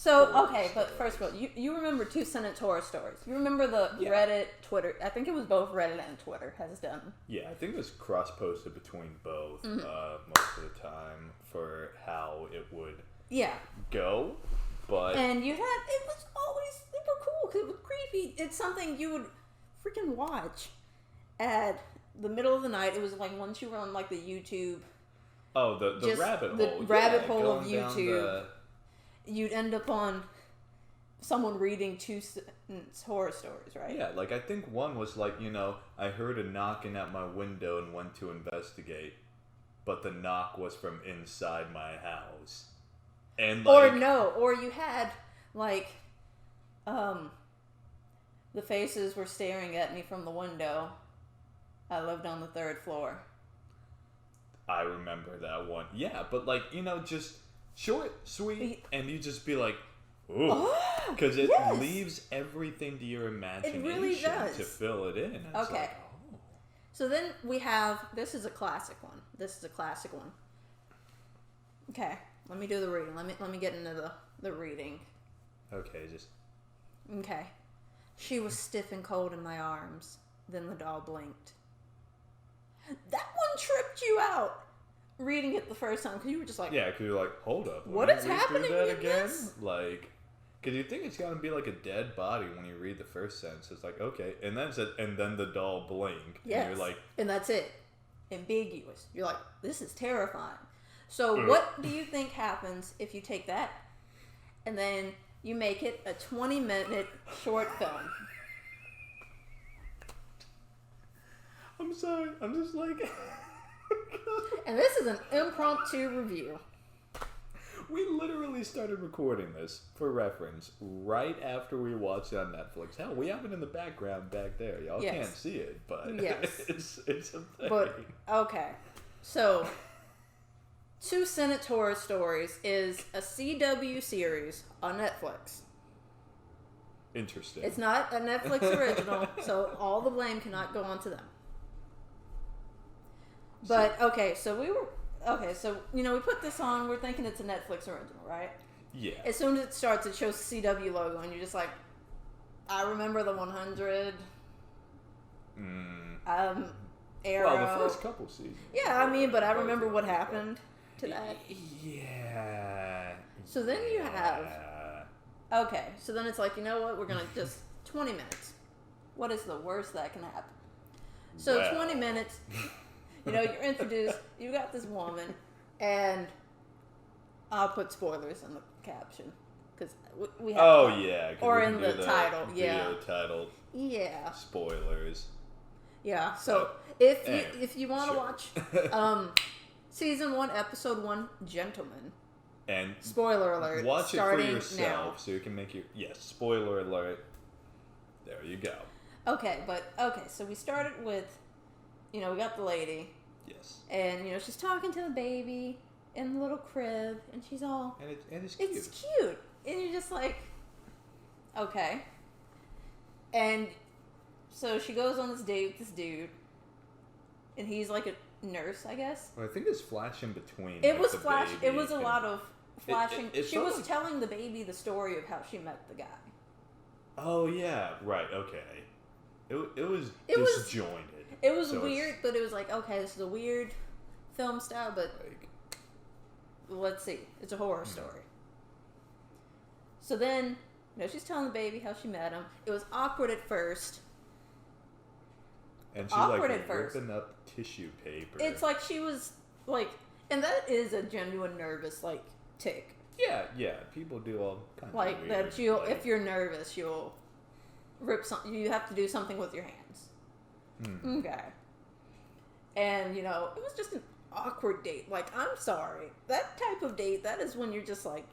So, okay, but first of all, you remember 2-sentence horror stories. You remember the Reddit, Twitter. I think it was both Reddit and Twitter has done. Yeah, I think it was cross-posted between both most of the time for how it would go. But and it was always super cool because it was creepy. It's something you would freaking watch at the middle of the night. It was like once you were on like the YouTube. Oh, the rabbit hole. The rabbit hole of YouTube. You'd end up on someone reading 2-sentence horror stories, right? Yeah, like I think one was like, I heard a knocking at my window and went to investigate, but the knock was from inside my house. And like, or you had like the faces were staring at me from the window. I lived on the 3rd floor. I remember that one. Yeah, but like, just short, sweet, and you just be like, ooh. Because it leaves everything to your imagination to fill it in. It's okay. Like, So then we have, this is a classic one. Okay, let me do the reading. Let me get into the reading. Okay, just. Okay. She was stiff and cold in my arms. Then the doll blinked. That one tripped you out. Reading it the first time, because you were just like... Yeah, because you're like, hold up. What is happening that in again? this? Like, because you think it's going to be like a dead body when you read the first sentence. It's like, okay. And then the doll blinked. Yes. And you're like... And that's it. Ambiguous. You're like, this is terrifying. So what do you think happens if you take that and then you make it a 20-minute short film? I'm sorry. I'm just like... And this is an impromptu review. We literally started recording this, for reference, right after we watched it on Netflix. Hell, we have it in the background back there. Y'all can't see it, but it's a thing. But, okay. So, 2-Sentence Horror Stories is a CW series on Netflix. Interesting. It's not a Netflix original, so all the blame cannot go onto them. But, so we put this on, we're thinking it's a Netflix original, right? Yeah. As soon as it starts, it shows the CW logo, and you're just like, I remember the 100, Arrow. Well, the first couple seasons. Yeah, but I remember what happened to that. Yeah. So then you have, so then it's like, you know what, we're going to just, 20 minutes. What is the worst that can happen? So 20 minutes... you're introduced, you got this woman, and I'll put spoilers in the caption, because we have or in the title, video title. Yeah. Spoilers. Yeah, so if you want to watch Season 1, Episode 1, Gentlemen, and spoiler alert, watch it for yourself now. so you can make your, spoiler alert, there you go. Okay, so we started with, we got the lady. Yes. And, she's talking to the baby in the little crib, and she's all... And it's cute. It's cute. And you're just like, okay. And so she goes on this date with this dude, and he's like a nurse, I guess. Well, I think it's flashing between. It was flash. It was a lot of flashing. She was telling the baby the story of how she met the guy. Oh, yeah. Right. Okay. It was disjointed. It was weird, but it was like, okay, this is a weird film style, but let's see. It's a horror story. So then, she's telling the baby how she met him. It was awkward at first. And she's ripping up tissue paper. It's like she was like, and that is a genuine nervous tick. Yeah. People do all kinds of weird, that. If you're nervous, you'll rip something. You have to do something with your hands. Okay. And, it was just an awkward date. I'm sorry. That type of date, that is when you're just like...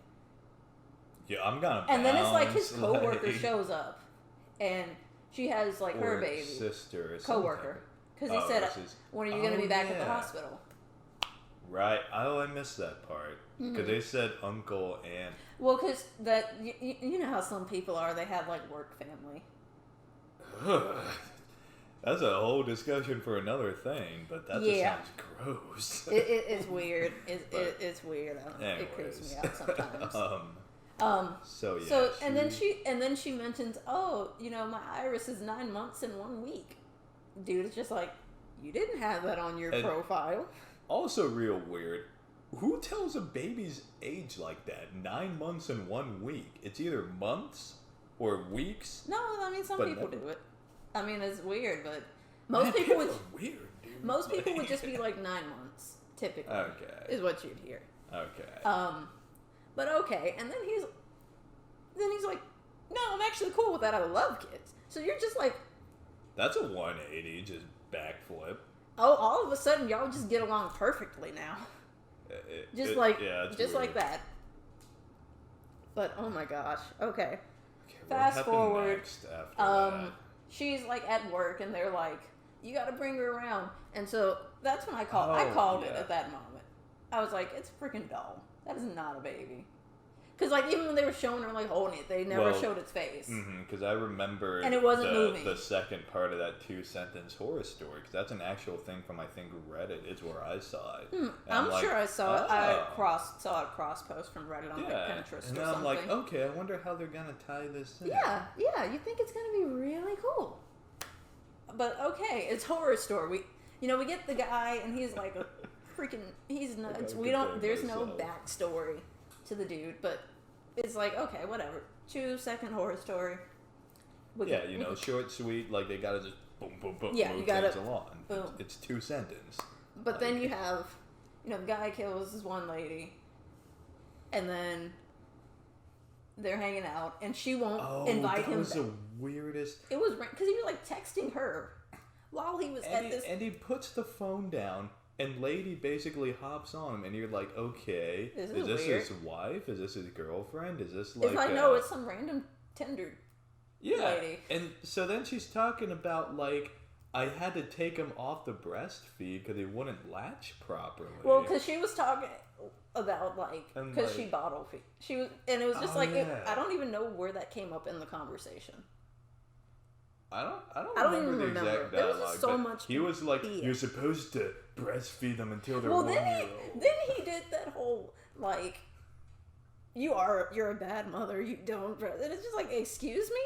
Yeah, I'm gonna And then it's like his coworker shows up. And she has, her baby. Sister or coworker. Because he said, when are you going to be back at the hospital? Right. I missed that part. Because they said uncle and... Well, because that... You know how some people are. They have, work family. That's a whole discussion for another thing, but that just sounds gross. It's weird. It's weird. It creeps me out sometimes. So and then she mentions, oh, my iris is 9 months and 1 week. Dude, it's just like, you didn't have that on your profile. Also real weird. Who tells a baby's age like that? 9 months and 1 week. It's either months or weeks. No, I mean some people do it. I mean it's weird, but most people would. Weird, dude. Most people would just be like 9 months, typically. Okay. Is what you'd hear. Okay. But okay, and then he's like, no, I'm actually cool with that. I love kids. So you're just like, that's a 180, just backflip. Oh, all of a sudden y'all just get along perfectly now. Just like that. But oh my gosh. Okay. Fast forward. She's like at work and they're like, you got to bring her around. And so that's when I called it at that moment. I was like, it's a freaking doll. That is not a baby. Because like even when they were showing her like holding it, they never showed its face. Because I remember and it wasn't moving. The second part of that 2-sentence horror story, because that's an actual thing from I think Reddit is where I saw it. I'm sure I saw it. I saw a cross post from Reddit on like Pinterest and or then something. I'm like, okay, I wonder how they're gonna tie this in. Yeah, you think it's gonna be really cool. But okay, it's horror story. We get the guy and he's like a freaking, he's nuts. There's no backstory to the dude, but it's like, okay, whatever. 2-second horror story. Short, sweet, like they gotta just boom, boom, boom, move things along. Boom. It's 2 sentences. But then you have, the guy kills this one lady, and then they're hanging out, and she won't invite him. That was the weirdest. It was because he was like texting her while he was at this. And he puts the phone down. And lady basically hops on him, and you're like, okay, is this his wife? Is this his girlfriend? Is this like... It's like, no, it's some random Tinder lady. And so then she's talking about, like, I had to take him off the breastfeed because he wouldn't latch properly. Well, because she was talking about, like, because she bottle feed. She was, and it was just I don't even know where that came up in the conversation. I don't remember the exact dialogue. There was just so much. He was like, you're supposed to breastfeed them until they're 1 year old. Then he did that whole like, you're a bad mother. You don't. And it's just like, excuse me.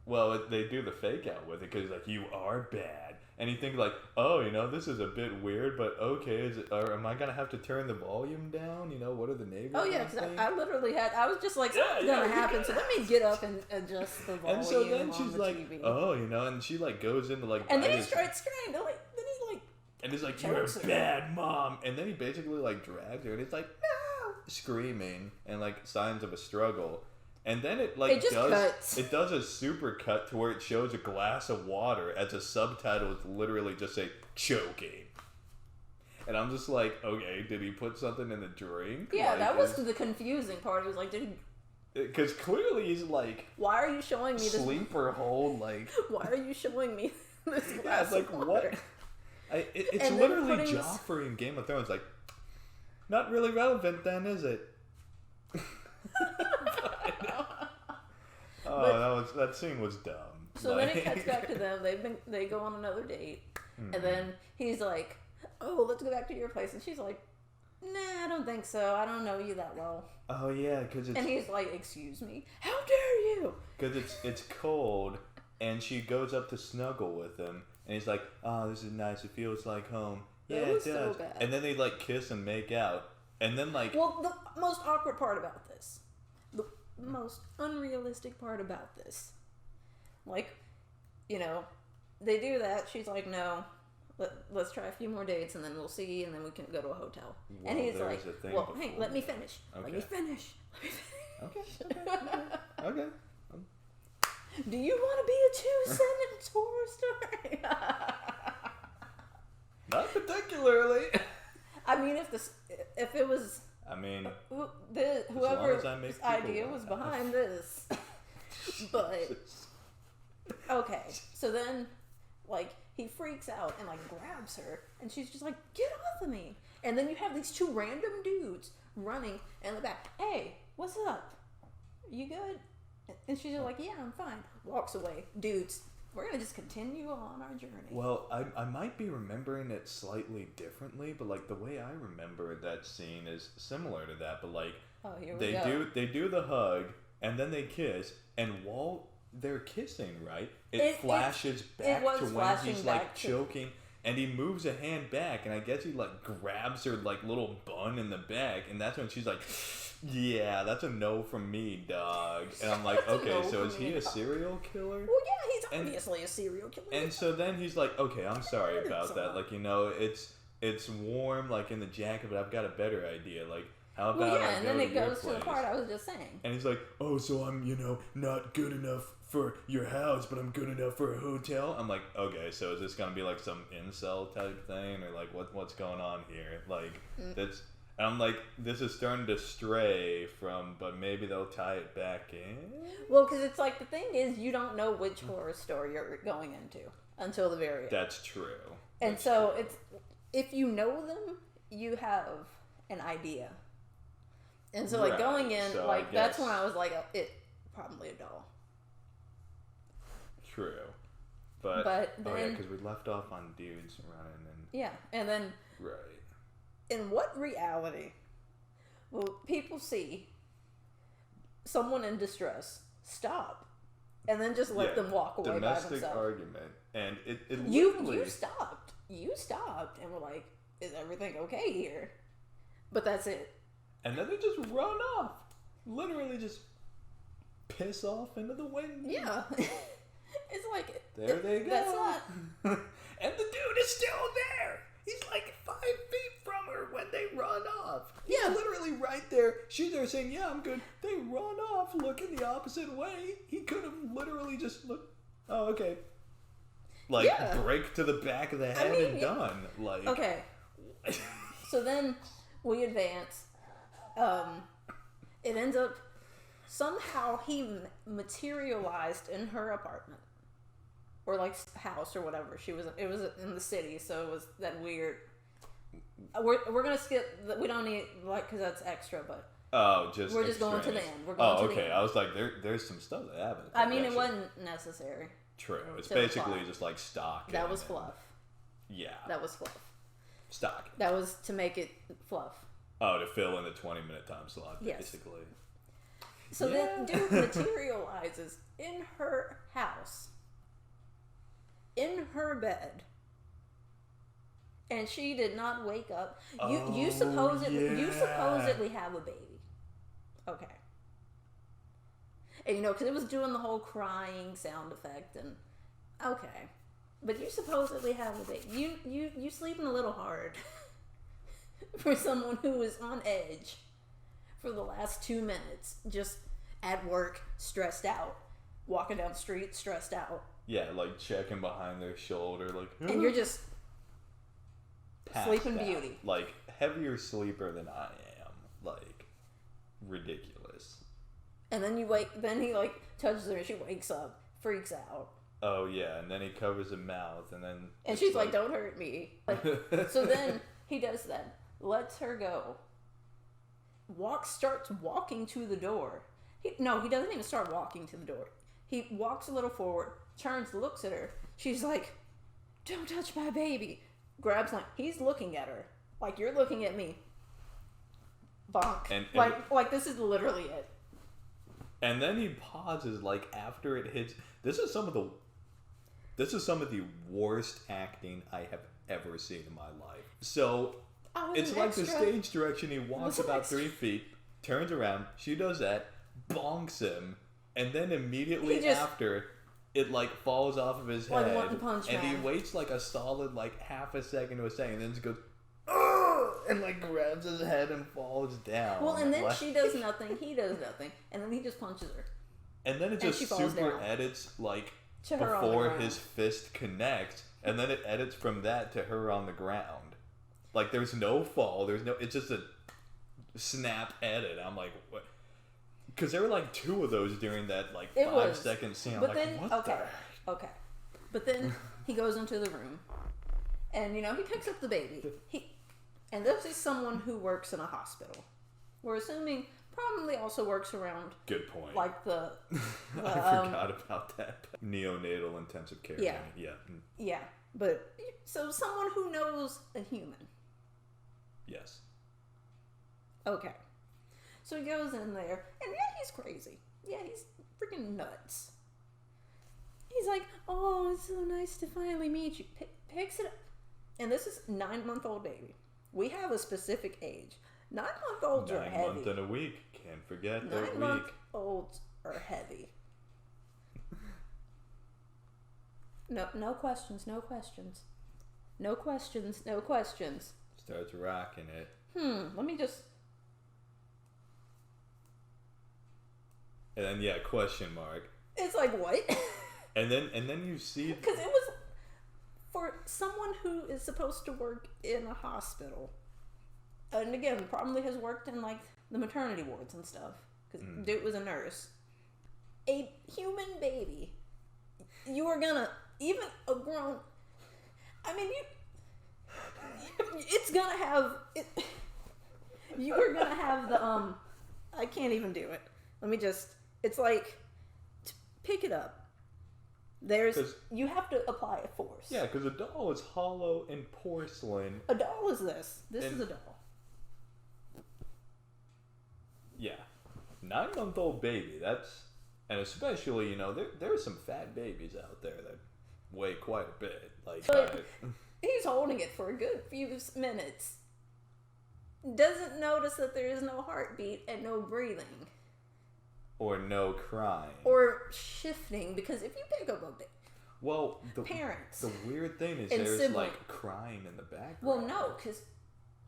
Well, they do the fake out with it because like, you are bad, and you think like, oh, this is a bit weird, but okay, or am I gonna have to turn the volume down? What are the neighbors? Oh yeah, because I literally I was just like, something's gonna happen, so let me get up and adjust the volume. And so then she's on the like, TV. oh, and she like goes into like, and then he starts screaming, and he's like, you're a bad mom, and then he basically like drags her, and it's like, no, screaming and like signs of a struggle. And then it does a super cut to where it shows a glass of water as a subtitle. It's literally just say choking. And I'm just like, okay, did he put something in the drink? Yeah, that was the confusing part. It was like, did he? Because clearly he's like, why are you showing me this sleeper hold? Like, why are you showing me this glass of water? What? It's literally Joffrey in Game of Thrones. Like, not really relevant then, is it? That scene was dumb. So then it cuts back to them. They go on another date, and then he's like, "Oh, let's go back to your place," and she's like, "Nah, I don't think so. I don't know you that well." Oh yeah, because it's... And he's like, "Excuse me, how dare you?" Because it's cold, and she goes up to snuggle with him, and he's like, "Oh, this is nice. It feels like home." Yeah, it does. So bad. And then they like kiss and make out, and then like... Well, the most awkward part about this, the most unrealistic part about this, like, they do that. She's like, "No, let's try a few more dates, and then we'll see, and then we can go to a hotel." Well, and he's like, "Well, hey, let me finish. Okay. Let me finish. Okay. Do you want to be a 2-sentence horror story?" Not particularly. I mean, if it was... I mean... whoever's idea was behind this. But... Okay, so then, like, he freaks out and, like, grabs her, and she's just like, "Get off of me!" And then you have these 2 random dudes running in the back. "Hey, what's up? You good?" And she's just like, "Yeah, I'm fine." Walks away. Dudes, we're gonna just continue on our journey. Well, I might be remembering it slightly differently, but, like, the way I remember that scene is similar to that, but, like, Oh, here we go. They do the hug, and then they kiss, and while they're kissing, right, it flashes back to when he's like choking, and he moves a hand back, and I guess he like grabs her like little bun in the back, and that's when she's like, yeah, that's a no from me, dog. And I'm like, okay, so is he a serial killer? Well, yeah, he's obviously a serial killer. And so then he's like, okay, I'm sorry about that. Like, it's warm, like, in the jacket, but I've got a better idea. Like, how about and then it goes to the part I was just saying. And he's like, oh, so I'm, not good enough for your house, but I'm good enough for a hotel? I'm like, okay, so is this going to be, like, some incel type thing? Or, like, what's going on here? Like, that's... And I'm like, this is starting to stray from, but maybe they'll tie it back in? Well, because it's like, the thing is, you don't know which horror story you're going into until the very end. That's true. And so, it's if you know them, you have an idea. And so, like, going in, so like, that's when I was like, probably a doll. True. But then, because we left off on dudes running and... Yeah, and then... Right. In what reality will people see someone in distress stop and then just let them walk away by themselves? Domestic argument, and it you stopped. You stopped and were like, "Is everything okay here?" But that's it. And then they just run off, literally just piss off into the wind. Yeah, it's like there they go. That's not. And the dude is still there. He's like 5 feet from her when they run off. Yeah. He's literally right there. She's there saying, yeah, I'm good. They run off, looking the opposite way. He could have literally just looked, oh, okay. Like, break to the back of the head and done. Like, okay. So then we advance. It ends up, somehow he materialized in her apartment. Or like house or whatever. It was in the city, so it was that weird. We're gonna skip. We don't need because that's extra. But we're just going to the end. We're going to the end. I was like, there's some stuff that happened. I mean, it wasn't necessary. True. It's basically just like stock. That was fluff. Yeah. That was fluff. Stock. That was to make it fluff. Oh, to fill in the 20-minute time slot, basically. So then, dude materializes in her house. In her bed, and she did not wake up. You supposedly have a baby, okay? And because it was doing the whole crying sound effect, and okay, but you supposedly have a baby. You sleeping a little hard for someone who is on edge for the last 2 minutes, just at work, stressed out, walking down the street, stressed out. Yeah, like checking behind their shoulder, like... And you're just sleeping beauty. Like, heavier sleeper than I am. Like, ridiculous. And then then he, like, touches her and she wakes up, freaks out. Oh, yeah, and then he covers her mouth, and then... And she's like, don't hurt me. Like, so then he does that, lets her go, starts walking to the door. He doesn't even start walking to the door. He walks a little forward, turns, looks at her. She's like, don't touch my baby. Grabs like, he's looking at her. Like, you're looking at me. Bonk. And like this is literally it. And then he pauses, like, after it hits. This is some of the worst acting I have ever seen in my life. So, it's like the stage direction. He walks about 3 feet, turns around, she does that, bonks him, and then immediately after, it like falls off of his head, and he waits like a solid like half a second to a second, and then just goes, "Ugh!" and like grabs his head and falls down. Well, and then she does nothing, he does nothing, and then he just punches her. And then it just super edits like before his fist connects, and then it edits from that to her on the ground. Like there's no fall, it's just a snap edit. I'm like, what? Because there were like 2 of those during that like 5-second scene. I'm okay. But then he goes into the room, and he picks up the baby. And this is someone who works in a hospital. We're assuming probably also works around. Good point. Like the I forgot about that. Neonatal intensive care. Yeah. But so someone who knows a human. Yes. Okay. So he goes in there, and yeah, he's crazy. Yeah, he's freaking nuts. He's like, oh, it's so nice to finally meet you. Picks it up. And this is 9-month-old baby. We have a specific age. 9-month-olds are heavy. 9 months and a week. Can't forget their week. 9-month-olds are heavy. No questions. No questions. No questions. No questions. Starts rocking it. Let me just... And then, yeah, question mark. It's like, what? and then you see... Because it was... For someone who is supposed to work in a hospital... And again, probably has worked in, like, the maternity wards and stuff. Because dude was a nurse. A human baby. You are gonna... Even a grown... I mean, it's gonna have... You are gonna have the, I can't even do it. Let me just... It's like... To pick it up. You have to apply a force. Yeah, because a doll is hollow and porcelain. A doll is this. This is a doll. Yeah. 9-month-old baby, that's... And especially, you know, there are some fat babies out there that weigh quite a bit. Like, he's holding it for a good few minutes. Doesn't notice that there is no heartbeat and no breathing. Or no crying. Or shifting, because if you pick up a baby... Well, parents. The weird thing is there's, sibling. like, crying in the background. Well, no, because...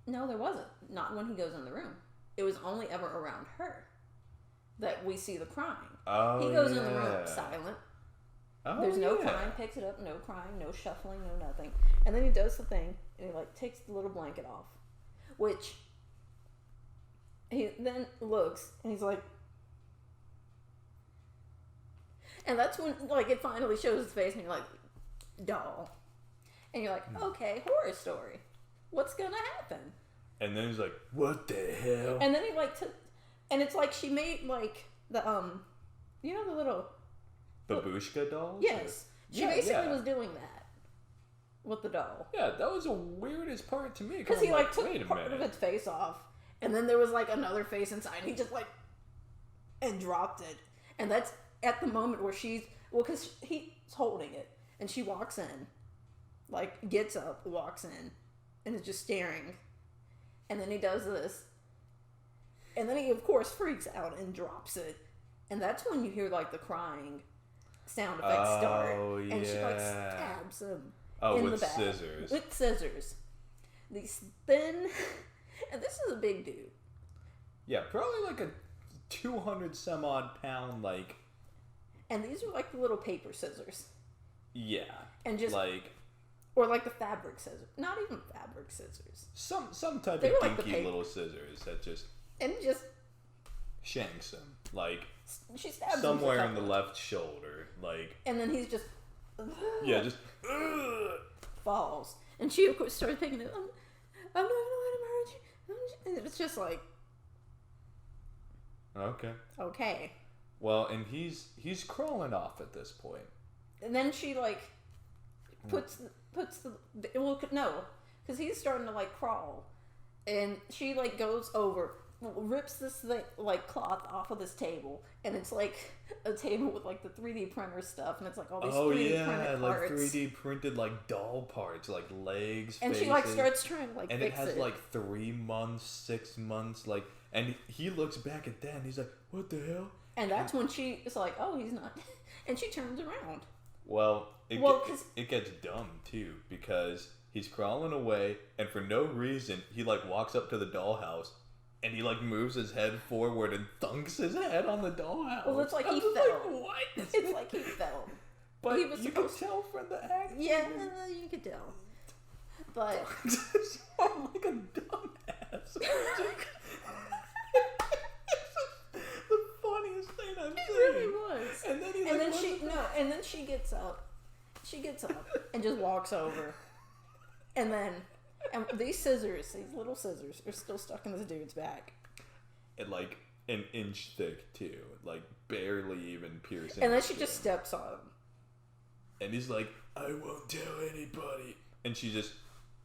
No, there wasn't. Not when he goes in the room. It was only ever around her that we see the crying. Oh, he goes in the room silent. Oh, There's no crying, picks it up, no crying, no shuffling, no nothing. And then he does the thing, and he, like, takes the little blanket off. Which... He then looks, and he's like... And that's when, like, it finally shows his face, and you're like, doll. And you're like, okay, horror story. What's gonna happen? And then he's like, what the hell? And then he, like, and it's like she made, like, the, you know the little... Babushka dolls? Yes. She basically was doing that. With the doll. Yeah, that was the weirdest part to me. Because he, like, took part of its face off, and then there was, like, another face inside, and he just, like, and dropped it. And that's... At the moment where she's... Well, because he's holding it. And she walks in. Like, gets up, walks in. And is just staring. And then he does this. And then he, of course, freaks out and drops it. And that's when you hear, like, the crying sound effects start. Yeah. And she, like, stabs him in the back. Scissors. With scissors. These thin... And this is a big dude. Yeah, probably like a 200-some-odd-pound, like... And these are like the little paper scissors. Yeah. And just like... Or like the fabric scissors. Not even fabric scissors. Some type They of were like dinky little scissors that just... And just... Shanks him. Like... She stabs somewhere him in the left shoulder. Like... And then he's just... Yeah, just... falls. And she, of course, starts picking it up. I'm not gonna let him hurt you. And it's just like... Okay. Well, and he's crawling off at this point. And then she, like, puts the... Well, no. Because he's starting to, like, crawl. And she, like, goes over, rips this, thing, like, cloth off of this table. And it's, like, a table with, like, the 3D printer stuff. And it's, like, all these 3D printed parts. Like 3D printed, like, doll parts. Like, legs, and faces. she, like, starts trying to, like, and fix it. And it has, like, 3 months, 6 months, like... And he looks back at that and he's like, what the hell? And that's when she is like, oh, he's not. And she turns around. Well, it gets dumb, too, because he's crawling away, and for no reason, he, like, walks up to the dollhouse, and he, like, moves his head forward and thunks his head on the dollhouse. Well, it's like he fell. Like, what? It's like he fell. But you could tell from the acting. Yeah, you could tell. But... I'm like a dumbass. Funniest thing I've seen. It really was. And then she gets up. She gets up and just walks over. And these scissors, these little scissors, are still stuck in this dude's back. And like an inch thick too, like barely even piercing. And then she just steps on him. And he's like, I won't tell anybody. And she just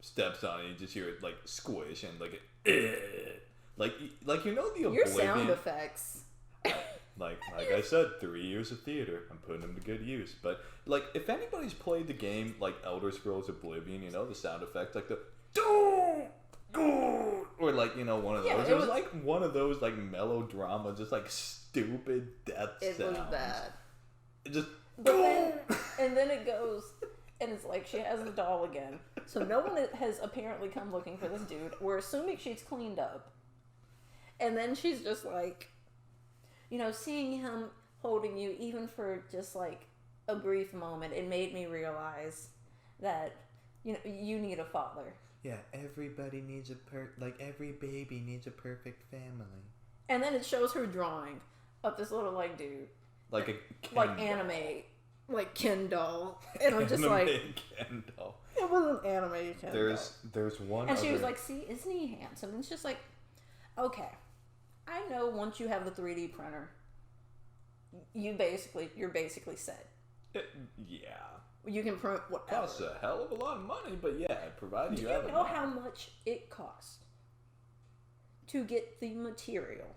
steps on it and you just hear it like squish and like Like you know the Your Oblivion. sound effects. Like I said, 3 years of theater. I'm putting them to good use. But like, if anybody's played the game like Elder Scrolls Oblivion, you know the sound effects like the or like one of those. It was like one of those like melodrama, just like stupid death sounds. It was bad. It just. And then it goes, and it's like she has the doll again. So no one has apparently come looking for this dude. We're assuming she's cleaned up. And then she's just like, seeing him holding you, even for just like a brief moment, it made me realize that, you need a father. Yeah, everybody needs every baby needs a perfect family. And then it shows her drawing of this little like dude. Like a Ken like doll. anime, like Ken doll. And I'm just like, Ken doll. It was an anime Ken doll. There's one. And she was like, "See, isn't he handsome?" And it's just like, okay, I know once you have the 3D printer, you're basically set. Yeah. You can print whatever. Costs a hell of a lot of money, but yeah, provided you have Do you know how much it costs to get the material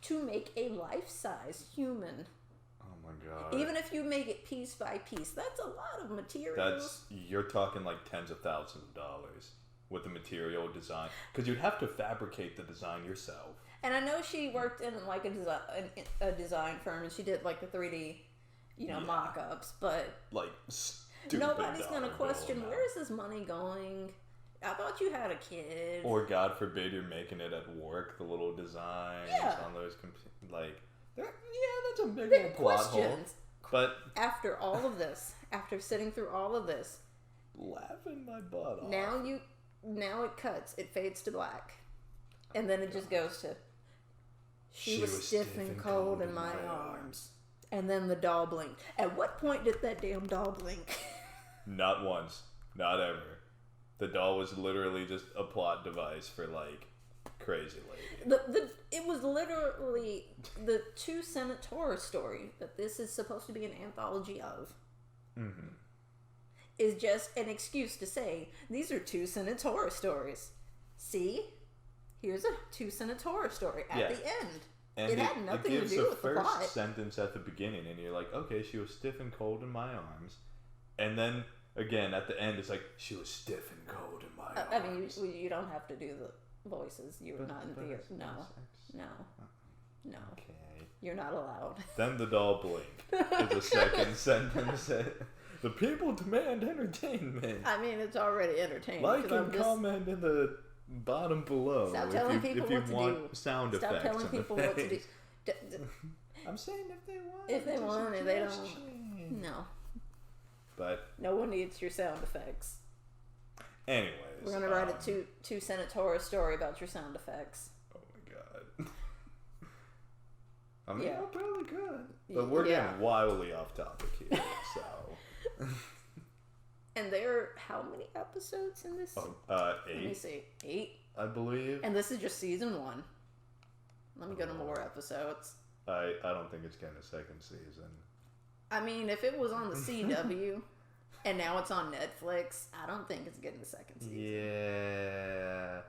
to make a life-size human? Oh my god. Even if you make it piece by piece, that's a lot of materials. You're talking like tens of thousands of dollars with the material design, because you'd have to fabricate the design yourself. And I know she worked in like a design firm, and she did like the 3D, mock-ups, but like nobody's gonna question where is this money going. I thought you had a kid. Or God forbid you're making it at work, the little designs on those that's a big plot hole. But after all of this, after sitting through all of this, laughing my butt off. Now it cuts. It fades to black, and then it just goes to. She was stiff and cold in my arms. And then the doll blinked. At what point did that damn doll blink? Not once. Not ever. The doll was literally just a plot device for like crazy lady. It was literally the 2-sentence horror story that this is supposed to be an anthology of. Mm-hmm. Is just an excuse to say these are 2-sentence horror stories. See, here's a 2-sentence horror story at the end. And it had nothing to do with the plot. It gives the first sentence at the beginning, and you're like, okay, she was stiff and cold in my arms. And then, again, at the end, it's like, she was stiff and cold in my arms. I mean, you don't have to do the voices. You're not in theater. No. Okay. You're not allowed. Then the doll blinked is the second sentence. The people demand entertainment. I mean, it's already entertaining. Like and comment in the bottom below. Stop telling people if you what to want do. Sound Stop effects. telling people what to do. I'm saying if they want. If they want, if they don't. No. But no one needs your sound effects. Anyways, we're gonna write a 2-sentence horror story about your sound effects. Oh my god. I mean, I probably could. But we're getting wildly off topic here, so. And there are how many episodes in this? 8. Let me see. 8? I believe. And this is just season 1. Let me go to more episodes. I don't think it's getting a second season. I mean, if it was on the CW and now it's on Netflix, I don't think it's getting a second season. Yeah.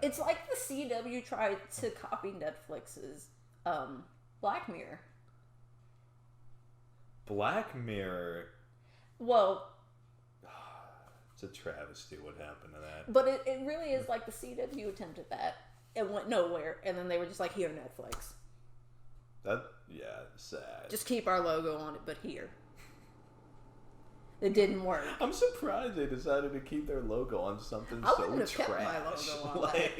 It's like the CW tried to copy Netflix's Black Mirror. Black Mirror. Well, it's a travesty what happened to that. But it really is like the CW attempted that. It went nowhere, and then they were just like, here, Netflix. Sad. Just keep our logo on it, but here. It didn't work. I'm surprised they decided to keep their logo on something so trash. I wouldn't have kept my logo on that.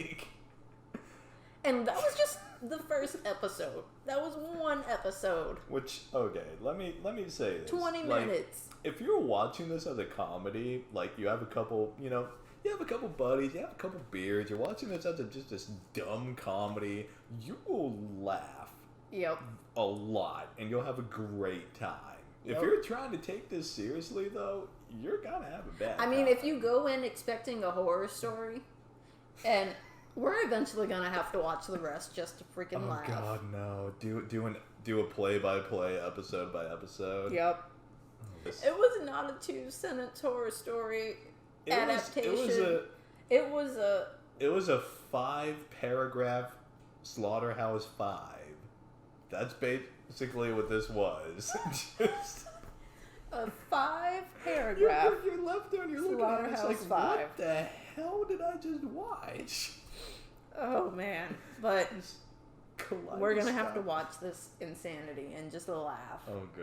And that was just the first episode. That was one episode. Which, okay, let me say this. 20 minutes. If you're watching this as a comedy, like you have a couple, you have a couple buddies, you have a couple beers, you're watching this as just this dumb comedy, you will laugh. Yep. A lot, and you'll have a great time. Yep. If you're trying to take this seriously, though, you're gonna have a bad time. I mean, if you go in expecting a horror story, and we're eventually gonna have to watch the rest just to freaking laugh. Oh God, no! Do a play-by-play, episode by episode. Yep. It was not a 2-sentence horror story adaptation. It was a It was a 5-paragraph Slaughterhouse-5. That's basically what this was. Just a 5-paragraph. You're left there and you're looking at it. It's like, 5. What the hell did I just watch? Oh man, but we're gonna have to watch this insanity and just laugh. Oh, good.